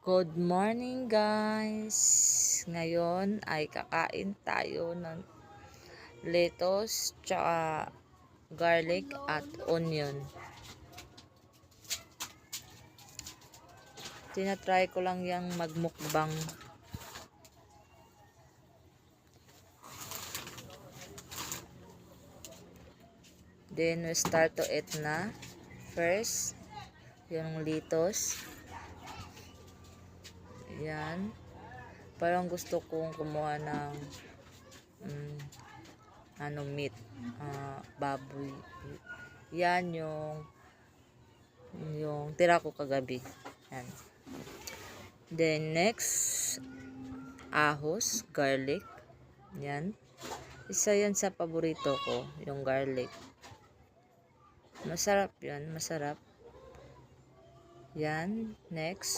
Good morning guys! Ngayon ay kakain tayo ng lettuce, tsaka garlic at onion. Tinatry ko lang yung magmukbang. Then we start to eat na. First, yung lettuce. Yan. Parang gusto kong kumuha ng meat, baboy. Yan yung tira ko kagabi. Yan. Then next, ahos, garlic. Yan. Isa yan sa paborito ko, yung garlic. Masarap yan, masarap. Yan. Next,